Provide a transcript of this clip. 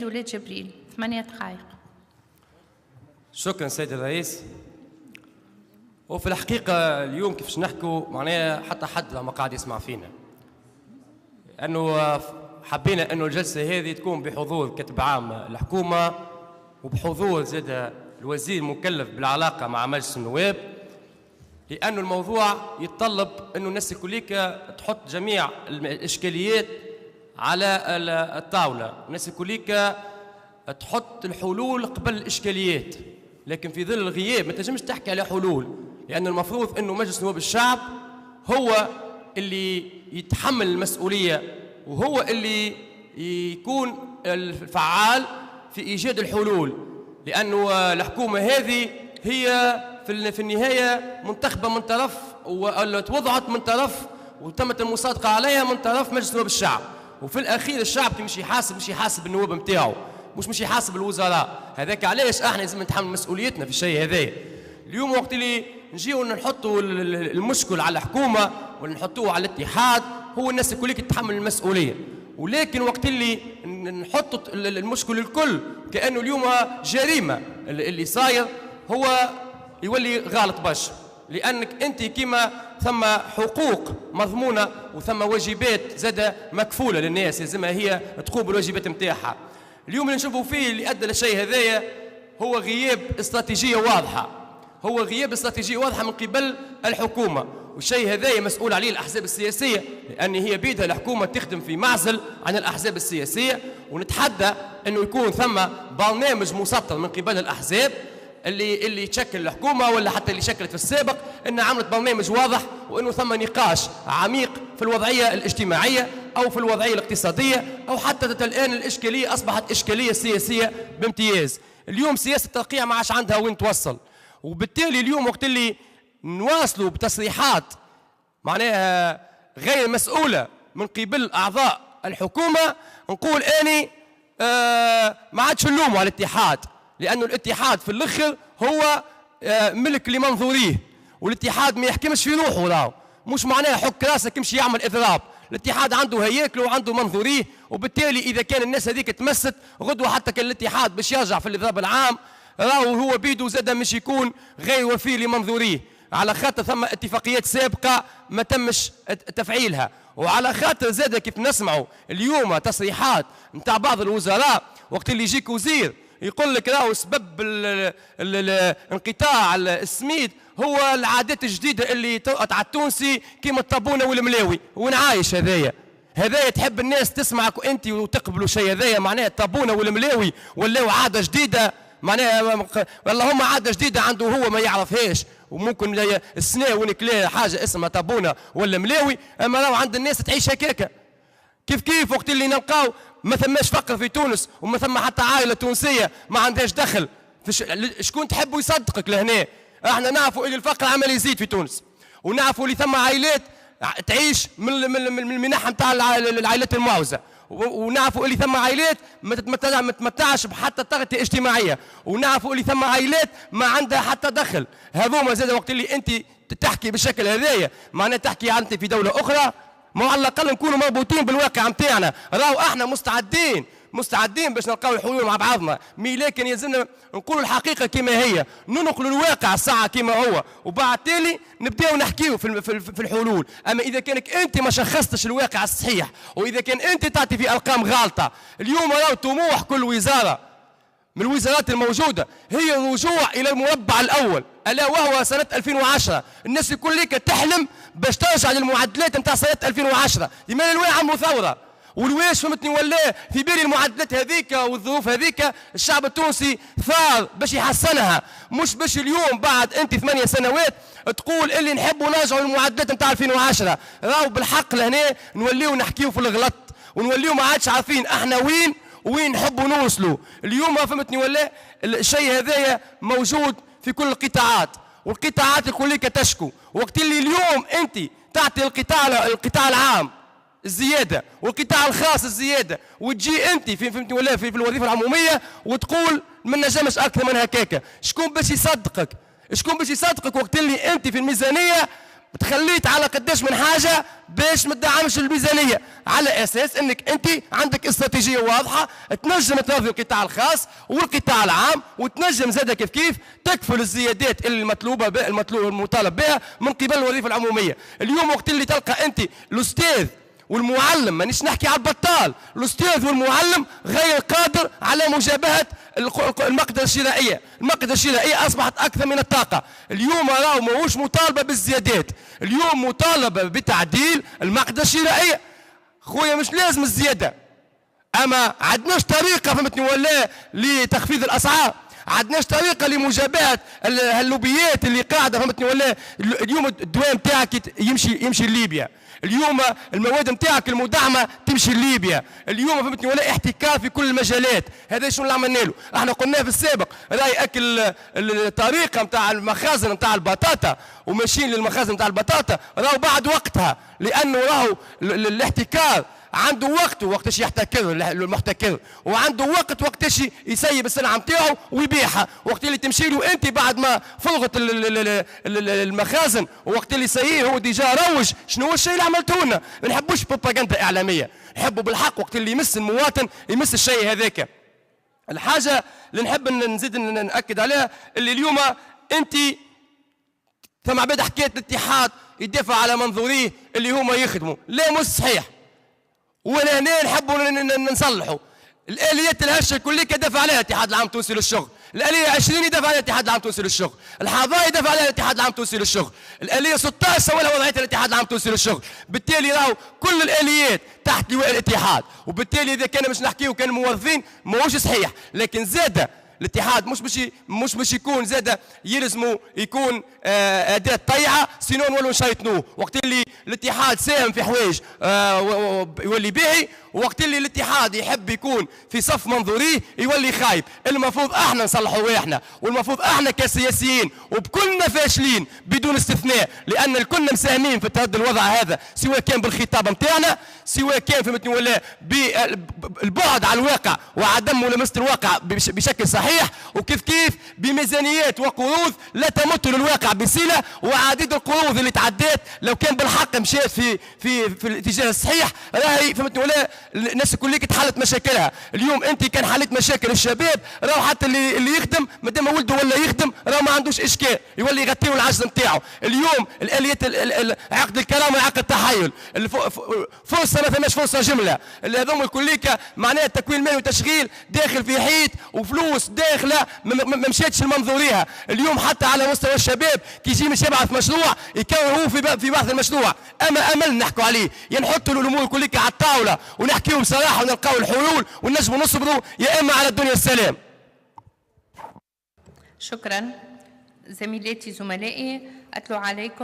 ولاد جبريل 8 دقائق. شكرا سيد الرئيس. وفي الحقيقة اليوم كيفاش نحكوا معناها حتى حد ما قاعد يسمع فينا، أنه حبينا أنه الجلسة هذه تكون بحضور كاتب عام الحكومة وبحضور زاد الوزير المكلف بالعلاقة مع مجلس النواب، لأنه الموضوع يتطلب أنه الناس كليك تحط جميع الإشكاليات على الطاولة، الناس كليك تحط الحلول قبل الإشكاليات، لكن في ظل الغياب ما تنجمش تحكي على حلول، لأن المفروض أنه مجلس نواب الشعب هو اللي يتحمل المسؤولية وهو اللي يكون الفعال في إيجاد الحلول، لأنه الحكومة هذه هي في النهاية منتخبة من طرف ووضعت من طرف وتمت المصادقة عليها من طرف مجلس نواب الشعب، وفي الأخير الشعب كي مش يحاسب النواب نتاعو، مش يحاسب الوزراء. هذاك علاش احنا لازم نتحمل مسؤوليتنا في الشيء هذايا. اليوم وقت اللي نجيو نحطوا المشكل على الحكومة ولا نحطوه على الاتحاد، هو الناس الكل تتحمل المسؤولية، ولكن وقت اللي نحطوا المشكل الكل كأنه اليوم جريمة اللي صاير، هو يولي غلط باش، لأنك أنت كما ثم حقوق مضمونة وثم واجبات زادة مكفولة للناس لازمها هي تقوم بالواجبات نتاعها. اليوم اللي نشوفوا فيه اللي أدى للشيء هذايا هو غياب استراتيجية واضحة، هو غياب استراتيجية واضحة من قبل الحكومة، والشيء هذايا مسؤول عليه الأحزاب السياسية، لأن هي بيدها الحكومة تخدم في معزل عن الأحزاب السياسية، ونتحدى أنه يكون ثم برنامج مسطر من قبل الأحزاب اللي تشكل الحكومة ولا حتى اللي شكلت في السابق، أن عملت برنامج واضح وأنه ثم نقاش عميق في الوضعية الاجتماعية أو في الوضعية الاقتصادية أو حتى الآن الإشكالية أصبحت إشكالية سياسية بامتياز. اليوم سياسة الترقيع ما عادش عندها وين توصل، وبالتالي اليوم وقت اللي نواصلوا بتصريحات معناها غير مسؤولة من قبل أعضاء الحكومة، نقول أني ما عادش نلوموا على الاتحاد، لأنه الاتحاد في الأخر هو ملك لمنظوريه، والاتحاد ما يحكمش في روحه، راهو مش معناه حك راسك يمشي يعمل إضراب، الاتحاد عنده هياكله وعنده منظوريه، وبالتالي إذا كان الناس هذيك تمست غدوة حتى كان الاتحاد باش يرجع في الإضراب العام، راهو هو بيدو زاد مش يكون غير وفي لمنظوريه، على خاطر ثم اتفاقيات سابقة ما تمش تفعيلها، وعلى خاطر زاد كيف نسمعوا اليوم تصريحات نتاع بعض الوزراء وقت اللي يجيك وزير يقول لك راهو سبب انقطاع السميد هو العادات الجديدة اللي طرقت على التونسي كيما الطابونة والملاوي، وين عايش هذايا تحب الناس تسمعك وانت وتقبلوا شيء هذايا معناها الطابونة والملاوي ولاو عادة جديدة، معناها اللهم عادة جديدة عنده هو ما يعرفهاش، وممكن السنة ونكلا حاجة اسمها طابونة ولا ملاوي، اما راهو عند الناس تعيش هكاكا. كيف وقت اللي نلقاو ما ثماش فقر في تونس وما ثم حتى عائلة تونسية ما عندهاش دخل، شكون تحبوا يصدقك لهنا؟ احنا نعرفوا اللي الفقر عمال يزيد في تونس، ونعرفوا اللي ثم عائلات تعيش من المنح نتاع العائلات المعوزة، ونعرفوا اللي ثم عائلات ما تتمتعش بحتى تغطية اجتماعية، ونعرفوا اللي ثم عائلات ما عندها حتى دخل. هذوما زاد وقت اللي انت تحكي بالشكل هذايا معناه تحكي انت في دولة أخرى، ما على الأقل نكونوا مربوطين بالواقع نتاعنا، راهو احنا مستعدين باش نلقاو الحلول مع بعضنا، لكن يلزمنا نقولوا الحقيقة كما هي، ننقلوا الواقع الساعة كما هو، وبعد تالي نبداو نحكيو في الحلول. أما إذا كانك أنت ما شخصتش الواقع الصحيح، وإذا كان أنت تعطي في أرقام غالطة، اليوم راهو طموح كل وزارة من الوزارات الموجودة هي الرجوع إلى المربع الأول، ألا وهو سنة 2010. الناس الكل تحلم باش ترجع للمعدلات نتاع سنة 2010، لماذا الواعي عملوا ثورة والواش فهمتني ولا في بالي المعدلات هذيك والظروف هذيك الشعب التونسي ثار باش يحسنها، مش باش اليوم بعد انت 8 سنوات تقول اللي نحبوا نرجعوا للمعدلات نتاع 2010. راهو بالحق لهنا نوليو نحكيو في الغلط ونوليو ما عادش عارفين احنا وين نحبوا نوصلوا. اليوم فهمتني ولا الشيء هذايا موجود في كل القطاعات، والقطاعات الكلية تشكو، وقت اللي اليوم انت تعطي القطاع العام الزيادة والقطاع الخاص الزيادة، وتجي انت فهمتني ولا في الوظيفة العمومية وتقول ما نجمش اكثر من هكاكا، شكون باش يصدقك وقت اللي انت في الميزانية تخليت على قداش من حاجه باش ما تدعمش الميزانيه، على اساس انك انت عندك استراتيجيه واضحه تنجم تنظم القطاع الخاص والقطاع العام، وتنجم زاد كيف تكفل الزيادات المطلوبه المطالب بها من قبل الوظيفه العموميه. اليوم وقت اللي تلقى انت الاستاذ والمعلم، مانيش نحكي على البطال، الاستاذ والمعلم غير قادر على مجابهه المقدرة الشرائية، المقدرة الشرائية أصبحت أكثر من الطاقة. اليوم راهو ماهوش مطالبة بالزيادات، اليوم مطالبة بتعديل المقدرة الشرائية. خويا مش لازم الزيادة، أما عندناش طريقة فهمتني ولا لتخفيض الأسعار، عندناش طريقة لمجابهة اللوبيات اللي قاعدة فهمتني ولا. اليوم الدواء نتاعك يمشي لليبيا، اليوم المواد نتاعك المدعمه تمشي لليبيا، اليوم فهمتني ولا احتكار في كل المجالات. هذا شنو اللي عملنا له؟ احنا قلنا في السابق راهي اكل الطريقه نتاع المخازن نتاع البطاطا وماشيين للمخازن نتاع البطاطا راهو بعد وقتها، لانه راهو الاحتكار عنده وقتاش يحتكر المحتكر، وعنده وقتاش يسيب السلعه نتاعو ويبيعها. وقت اللي تمشي له انت بعد ما فرغت المخازن، ووقت اللي سييه هو ديجا روج. شنو هو الشيء اللي عملته لنا؟ ما نحبوش بروباغندا اعلاميه، نحبوا بالحق وقت اللي يمس المواطن يمس الشيء هذاك. الحاجه اللي نحب نزيد ناكد عليها اللي اليوم انت ثم عباد حكايه الاتحاد يدافع على منظوريه اللي هما يخدموا، لا مش صحيح. وهنا نحبوا نصلحوا الاليات الهشه كلها دافع عليها الاتحاد العام التونسي للشغل، الاليه 20 يدافع عليها الاتحاد العام التونسي للشغل، الحظايا يدافع عليها الاتحاد العام التونسي للشغل، الاليه 16 سوالها وضعيتها الاتحاد العام التونسي للشغل. بالتالي راهو كل الاليات تحت لواء الاتحاد، وبالتالي اذا كان باش نحكيو كان موظفين ماهوش صحيح. لكن زاد الاتحاد مش باش يكون زاد يلزموا يكون اداه طيعه سينو نولوا نشيطنوه. وقت اللي الاتحاد ساهم في حوايج يولي باهي، وقت اللي الاتحاد يحب يكون في صف منظوريه يولي خايب. المفروض احنا نصلحوا احنا، والمفروض احنا كسياسيين وبكلنا فاشلين بدون استثناء، لان الكلنا مساهمين في تردي الوضع هذا، سواء كان بالخطاب نتاعنا، سواء كان فهمتني ولا بالبعد عن الواقع وعدم ملامسه الواقع بشكل صحيح، وكيف بميزانيات وقروض لا تمت للواقع بصله. وعديد القروض اللي تعدات لو كان بالحق مشات في الاتجاه الصحيح راهي فهمتني ولا الناس كلها تحلت مشاكلها. اليوم انت كان حلت مشاكل الشباب، راهو حتى اللي يخدم مادام ولده ولا يخدم راهو ما عندوش اشكال، يولي يغطيو العجز نتاعو. اليوم الاليات عقد الكرامه وعقد التحايل، فرصه ما ثماش فرصه جمله، هذوما الكليكا معناها التكوين المالي وتشغيل داخل في حيط وفلوس داخله ما مشاتش المنظوريها. اليوم حتى على مستوى الشباب كي يجي مش يبعث مشروع يكون هو في بعث المشروع. اما امل نحكوا عليه، يا نحطوا له الامور كلها على الطاوله ونحكيهم بصراحه ونلقاو الحلول ونجموا نصبروا، يا اما على الدنيا السلام. شكرا زميلاتي زملائي، أتلو عليكم